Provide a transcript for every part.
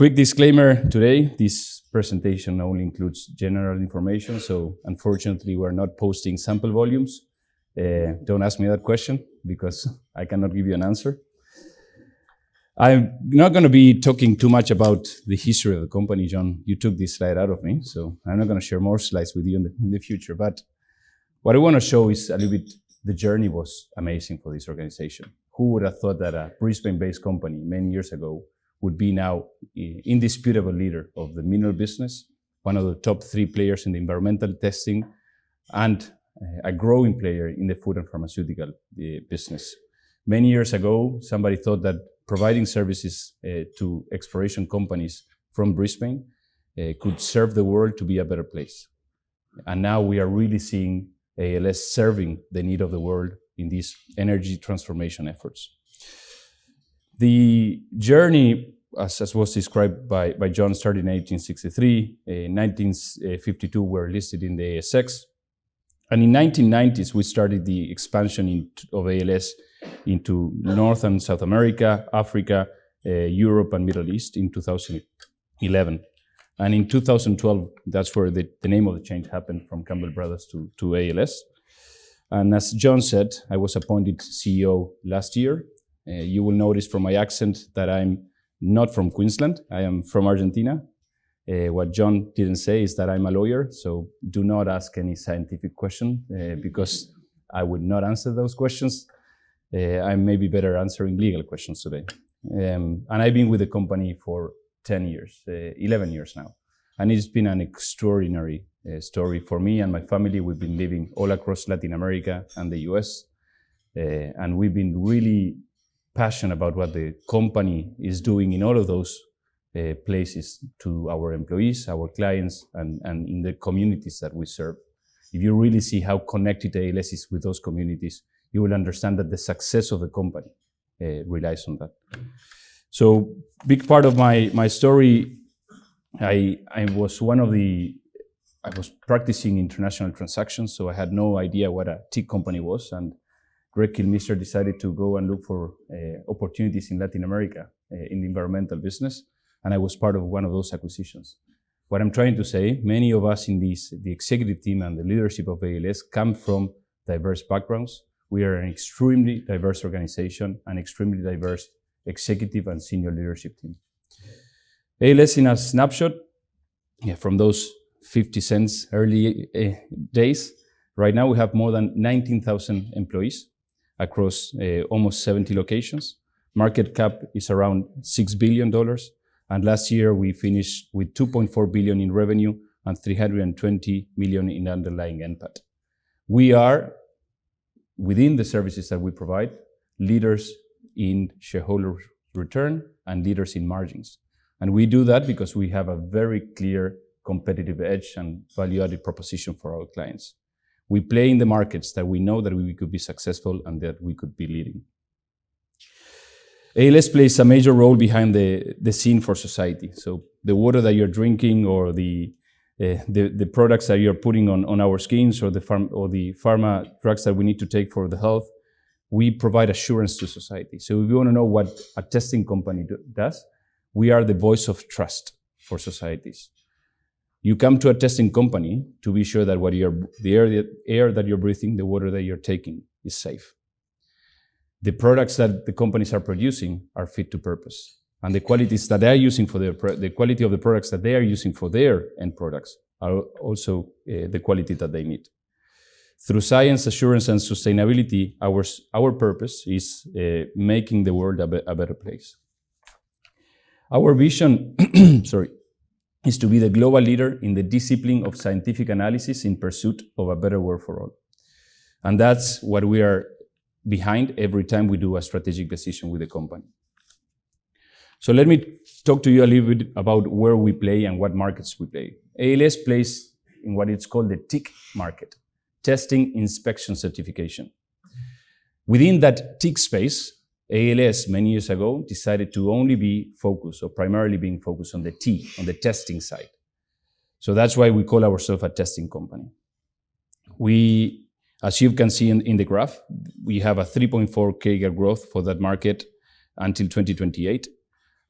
Quick disclaimer today, this presentation only includes general information, so unfortunately we're not posting sample volumes. Don't ask me that question because I cannot give you an answer. I'm not going to be talking too much about the history of the company, John. You took this slide out of me, so I'm not going to share more slides with you in the future. But what I want to show is a little bit, the journey was amazing for this organization. Who would have thought that a Brisbane-based company many years ago would be now indisputable leader of the mineral business, one of the top 3 players in the environmental testing, and a growing player in the food and pharmaceutical business. Many years ago, somebody thought that providing services to exploration companies from Brisbane could serve the world to be a better place. And now we are really seeing ALS serving the need of the world in these energy transformation efforts. The journey, as was described by John, started in 1863. In 1952, we were listed in the ASX. And in 1990s, we started the expansion of ALS into North and South America, Africa, Europe, and Middle East in 2011. And in 2012, that's where the name of the change happened from Campbell Brothers to ALS. And as John said, I was appointed CEO last year. You will notice from my accent that I'm not from Queensland. I am from Argentina. What John didn't say is that I'm a lawyer, so do not ask any scientific question because I would not answer those questions. I may be better answering legal questions today. And I've been with the company for 10 years, 11 years now. And it's been an extraordinary story for me and my family. We've been living all across Latin America and the US. And we've been really passionate about what the company is doing in all of those places to our employees, our clients, and in the communities that we serve. If you really see how connected ALS is with those communities, you will understand that the success of the company relies on that. So, big part of my story, I was practicing international transactions, so I had no idea what a TIC company was, and Greg Kilmister decided to go and look for opportunities in Latin America in the environmental business, and I was part of one of those acquisitions. What I'm trying to say, many of us in the executive team and the leadership of ALS come from diverse backgrounds. We are an extremely diverse organization, an extremely diverse executive and senior leadership team. ALS in a snapshot, from those 50 cents early days, right now we have more than 19,000 employees across almost 70 locations. Market cap is around $6 billion. And last year we finished with 2.4 billion in revenue and 320 million in underlying NPAT. We are, within the services that we provide, leaders in shareholder return and leaders in margins. And we do that because we have a very clear competitive edge and value-added proposition for our clients. We play in the markets that we know that we could be successful and that we could be leading. ALS plays a major role behind the scene for society. So the water that you're drinking or the products that you're putting on our skins or the pharma drugs that we need to take for the health, we provide assurance to society. So if you want to know what a testing company does, we are the voice of trust for societies. You come to a testing company to be sure that the air that you're breathing, the water that you're taking is safe. The products that the companies are producing are fit to purpose. And the qualities that they are using the quality of the products that they are using for their end products are also the quality that they need. Through science, assurance, and sustainability, our purpose is making the world a better place. Our vision, is to be the global leader in the discipline of scientific analysis in pursuit of a better world for all. And that's what we are behind every time we do a strategic decision with the company. So let me talk to you a little bit about where we play and what markets we play. ALS plays in what it's called the TIC market, Testing, Inspection, Certification. Within that TIC space, ALS many years ago decided to only be focused or primarily being focused on the T, on the testing side. So that's why we call ourselves a testing company. We, as you can see in the graph, we have a 3.4 CAGR growth for that market until 2028.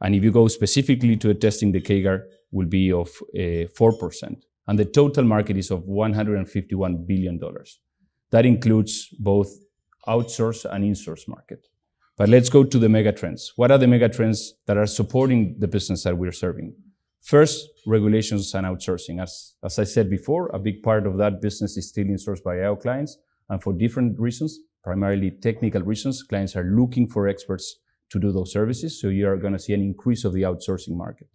And if you go specifically to the testing, the CAGR will be of 4%. And the total market is of $151 billion. That includes both outsource and insource market. But let's go to the mega trends. What are the mega trends that are supporting the business that we're serving? First, regulations and outsourcing. As I said before, a big part of that business is still insourced by our clients, and for different reasons, primarily technical reasons, clients are looking for experts to do those services, so you are going to see an increase of the outsourcing market.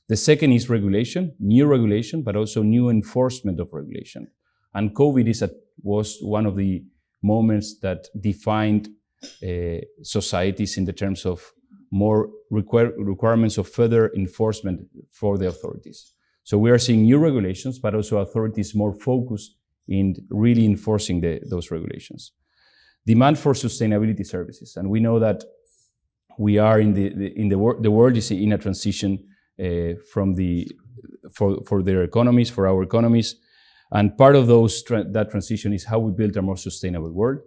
The second is regulation, new regulation, but also new enforcement of regulation. And COVID was one of the moments that defined societies in the terms of more requirements of further enforcement for the authorities. So we are seeing new regulations, but also authorities more focused in really enforcing those regulations. Demand for sustainability services, and we know that we are the world is in a transition for their economies, for our economies, and part of that transition is how we build a more sustainable world.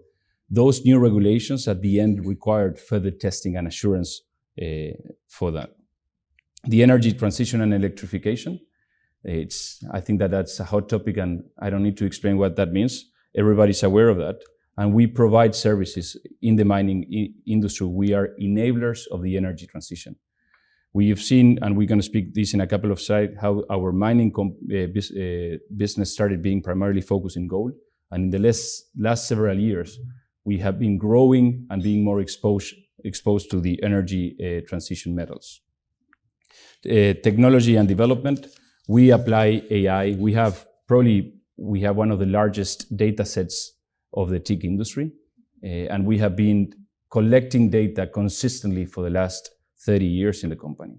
Those new regulations at the end required further testing and assurance for that. The energy transition and electrification, I think that's a hot topic, and I don't need to explain what that means. Everybody's aware of that. And we provide services in the mining industry. We are enablers of the energy transition. We have seen, and we're going to speak this in a couple of slides, how our mining business started being primarily focused in gold. And in the last several years, we have been growing and being more exposed to the energy transition metals. Technology and development, we apply AI. We have one of the largest data sets of the TIC industry, and we have been collecting data consistently for the last 30 years in the company.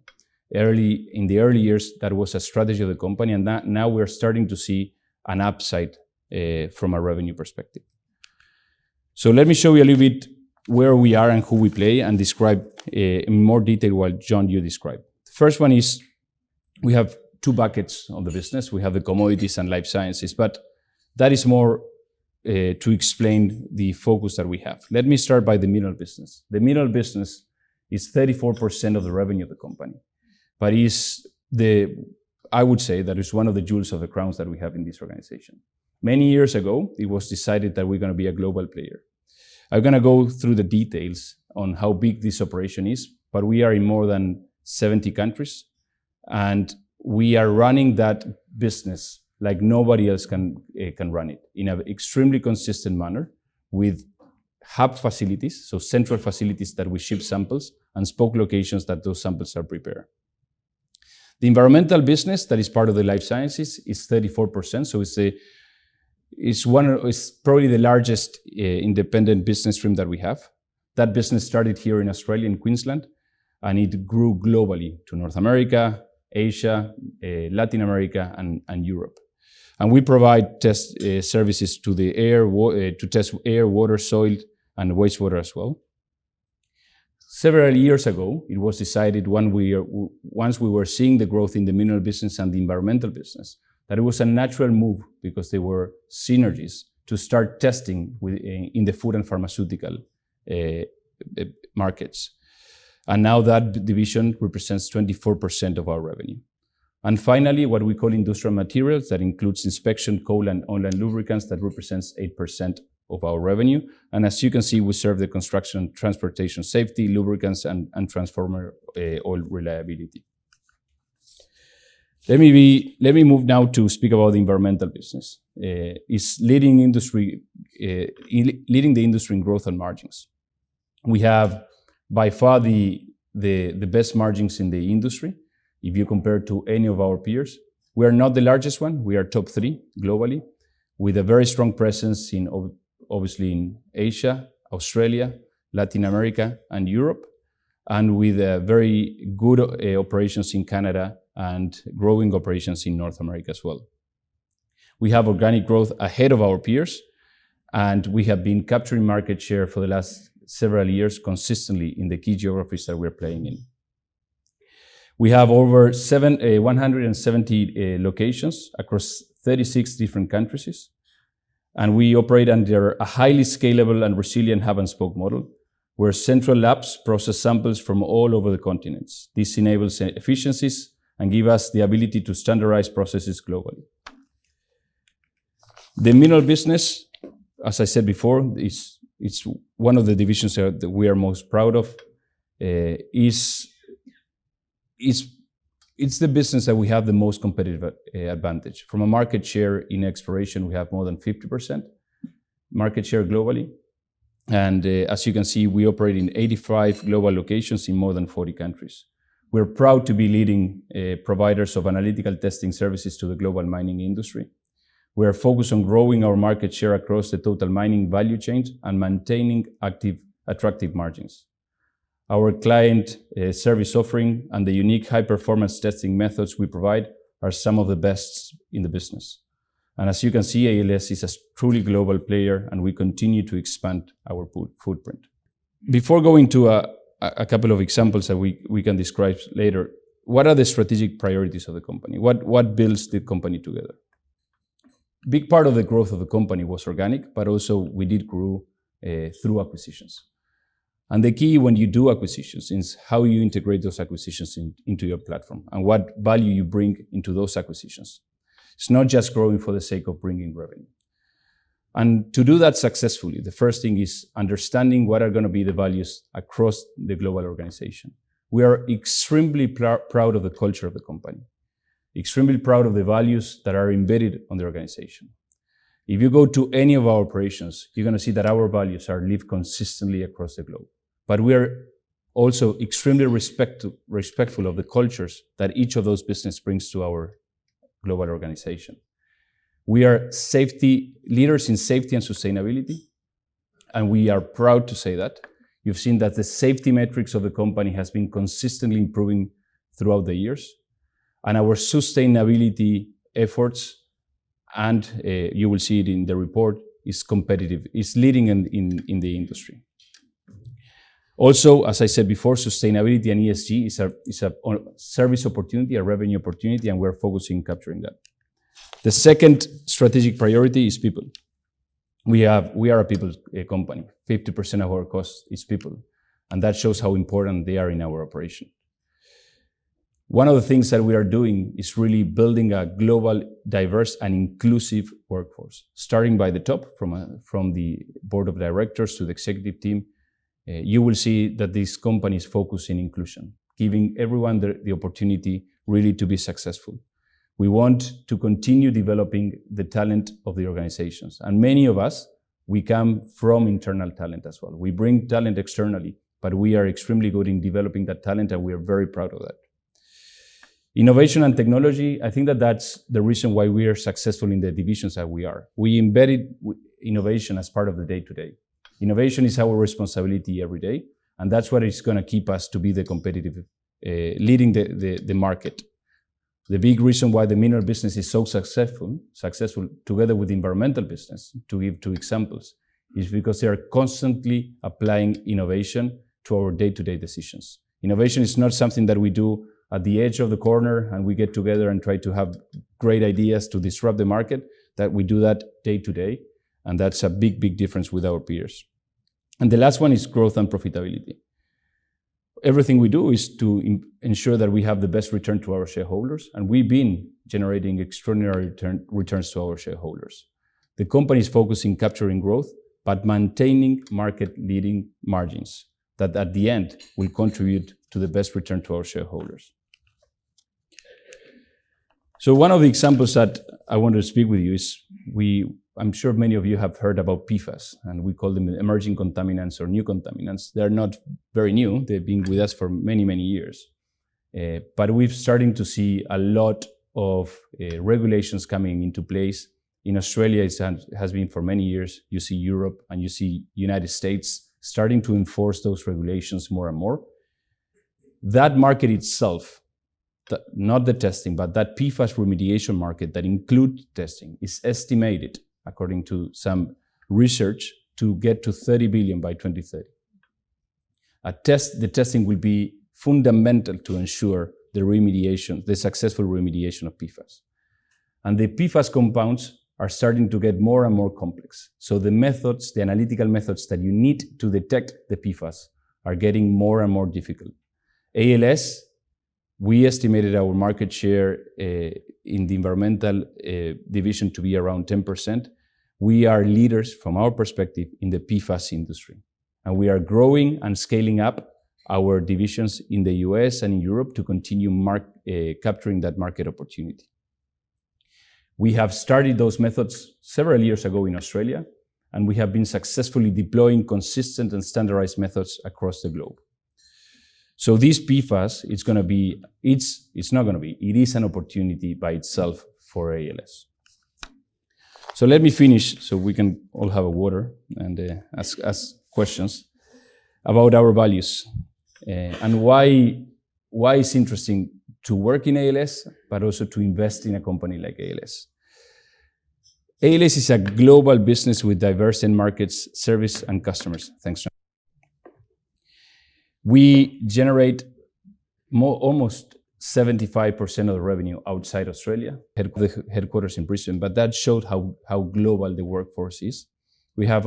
In the early years, that was a strategy of the company, and now we're starting to see an upside from a revenue perspective. So let me show you a little bit where we are and who we play, and describe in more detail what John, you described. The first one is we have two buckets of the business. We have the commodities and life sciences, but that is more to explain the focus that we have. Let me start by the mineral business. The mineral business is 34% of the revenue of the company, but I would say that is one of the jewels of the crowns that we have in this organization. Many years ago, it was decided that we're going to be a global player. I'm going to go through the details on how big this operation is, but we are in more than 70 countries, and we are running that business like nobody else can run it in an extremely consistent manner with hub facilities, so central facilities that we ship samples, and spoke locations that those samples are prepared. The environmental business that is part of the life sciences is 34%, so it's probably the largest independent business stream that we have. That business started here in Australia, in Queensland, and it grew globally to North America, Asia, Latin America, and Europe. And we provide test services to the air, to test air, water, soil, and wastewater as well. Several years ago, it was decided once we were seeing the growth in the mineral business and the environmental business, that it was a natural move, because there were synergies, to start testing in the food and pharmaceutical markets. And now that division represents 24% of our revenue. And finally, what we call industrial materials, that includes inspection, coal, and oil and lubricants, that represents 8% of our revenue. And as you can see, we serve the construction, transportation, safety, lubricants, and transformer oil reliability. Let me move now to speak about the environmental business. It's leading the industry in growth and margins. We have by far the best margins in the industry. If you compare to any of our peers, we are not the largest one. We are top 3 globally, with a very strong presence obviously in Asia, Australia, Latin America, and Europe, and with very good operations in Canada and growing operations in North America as well. We have organic growth ahead of our peers, and we have been capturing market share for the last several years consistently in the key geographies that we're playing in. We have over 170 locations across 36 different countries, and we operate under a highly scalable and resilient hub and spoke model. where central labs process samples from all over the continents. This enables efficiencies and gives us the ability to standardize processes globally. The mineral business, as I said before, it's one of the divisions that we are most proud of. It's the business that we have the most competitive advantage. From a market share in exploration, we have more than 50% market share globally. And as you can see, we operate in 85 global locations in more than 40 countries. We're proud to be leading providers of analytical testing services to the global mining industry. We are focused on growing our market share across the total mining value chain and maintaining attractive margins. Our client service offering and the unique high-performance testing methods we provide are some of the best in the business. And as you can see, ALS is a truly global player, and we continue to expand our footprint. Before going to a couple of examples that we can describe later, what are the strategic priorities of the company? What builds the company together? Big part of the growth of the company was organic, but also we did grow through acquisitions. And the key when you do acquisitions is how you integrate those acquisitions into your platform and what value you bring into those acquisitions. It's not just growing for the sake of bringing revenue. And to do that successfully, the first thing is understanding what are going to be the values across the global organization. We are extremely proud of the culture of the company, extremely proud of the values that are embedded on the organization. If you go to any of our operations, you're going to see that our values are lived consistently across the globe. But we are also extremely respectful of the cultures that each of those businesses brings to our global organization. We are leaders in safety and sustainability, and we are proud to say that. You've seen that the safety metrics of the company has been consistently improving throughout the years, and our sustainability efforts, and you will see it in the report, is competitive, is leading in the industry. Also, as I said before, sustainability and ESG is a service opportunity, a revenue opportunity, and we're focusing on capturing that. The second strategic priority is people. We are a people company. 50% of our cost is people, and that shows how important they are in our operation. One of the things that we are doing is really building a global, diverse, and inclusive workforce, starting by the top, from the board of directors to the executive team. You will see that this company is focused on inclusion, giving everyone the opportunity really to be successful. We want to continue developing the talent of the organizations. And many of us, we come from internal talent as well. We bring talent externally, but we are extremely good in developing that talent, and we are very proud of that. Innovation and technology, I think that's the reason why we are successful in the divisions that we are. We embedded innovation as part of the day-to-day. Innovation is our responsibility every day, and that's what is going to keep us to be the competitive, leading the market. The big reason why the mineral business is so successful together with the environmental business, to give two examples, is because they are constantly applying innovation to our day-to-day decisions. Innovation is not something that we do at the edge of the corner and we get together and try to have great ideas to disrupt the market, that we do that day to day, and that's a big, big difference with our peers. And the last one is growth and profitability. Everything we do is to ensure that we have the best return to our shareholders, and we've been generating extraordinary returns to our shareholders. The company is focusing on capturing growth, but maintaining market-leading margins that at the end will contribute to the best return to our shareholders. So one of the examples that I want to speak with you is, I'm sure many of you have heard about PFAS, and we call them emerging contaminants or new contaminants. They're not very new. They've been with us for many, many years. But we're starting to see a lot of regulations coming into place. In Australia, it has been for many years. You see Europe and you see United States starting to enforce those regulations more and more. That market itself, not the testing, but that PFAS remediation market that includes testing, is estimated, according to some research, to get to 30 billion by 2030. The testing will be fundamental to ensure the successful remediation of PFAS. And the PFAS compounds are starting to get more and more complex. So the methods, the analytical methods that you need to detect the PFAS are getting more and more difficult. ALS, we estimated our market share in the environmental division to be around 10%. We are leaders from our perspective in the PFAS industry. And we are growing and scaling up our divisions in the US and in Europe to continue capturing that market opportunity. We have started those methods several years ago in Australia, and we have been successfully deploying consistent and standardized methods across the globe. So this PFAS, it is an opportunity by itself for ALS. So let me finish so we can all have a water and ask questions about our values and why it's interesting to work in ALS, but also to invest in a company like ALS. ALS is a global business with diverse end markets, service, and customers. Thanks, John. We generate almost 75% of the revenue outside Australia, headquarters in Brisbane, but that showed how global the workforce is. We have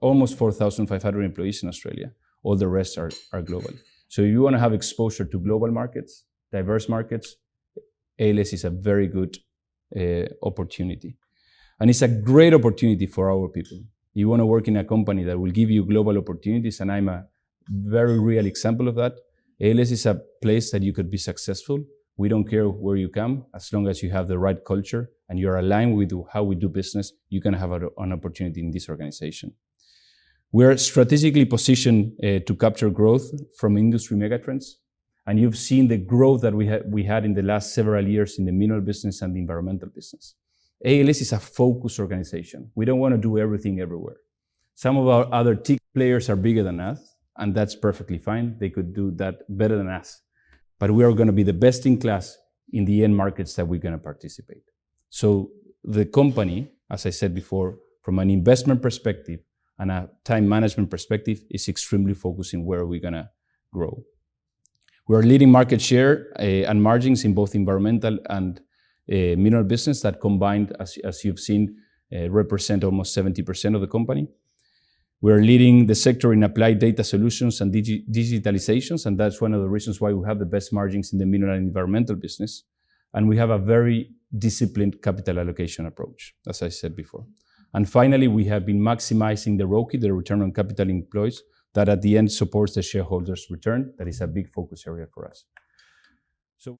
almost 4,500 employees in Australia. All the rest are global. So if you want to have exposure to global markets, diverse markets, ALS is a very good opportunity. And it's a great opportunity for our people. You want to work in a company that will give you global opportunities, and I'm a very real example of that. ALS is a place that you could be successful. We don't care where you come, as long as you have the right culture and you're aligned with how we do business, you can have an opportunity in this organization. We're strategically positioned to capture growth from industry megatrends. And you've seen the growth that we had in the last several years in the mineral business and the environmental business. ALS is a focused organization. We don't want to do everything everywhere. Some of our other TIC players are bigger than us, and that's perfectly fine. They could do that better than us. But we are going to be the best in class in the end markets that we're going to participate. So the company, as I said before, from an investment perspective and a time management perspective, is extremely focused in where we're going to grow. We're leading market share and margins in both environmental and mineral business that combined, as you've seen, represent almost 70% of the company. We're leading the sector in applied data solutions and digitalizations, and that's one of the reasons why we have the best margins in the mineral and environmental business. And we have a very disciplined capital allocation approach, as I said before. And finally, we have been maximizing the ROCE, the return on capital employed, that at the end supports the shareholders' return. That is a big focus area for us. So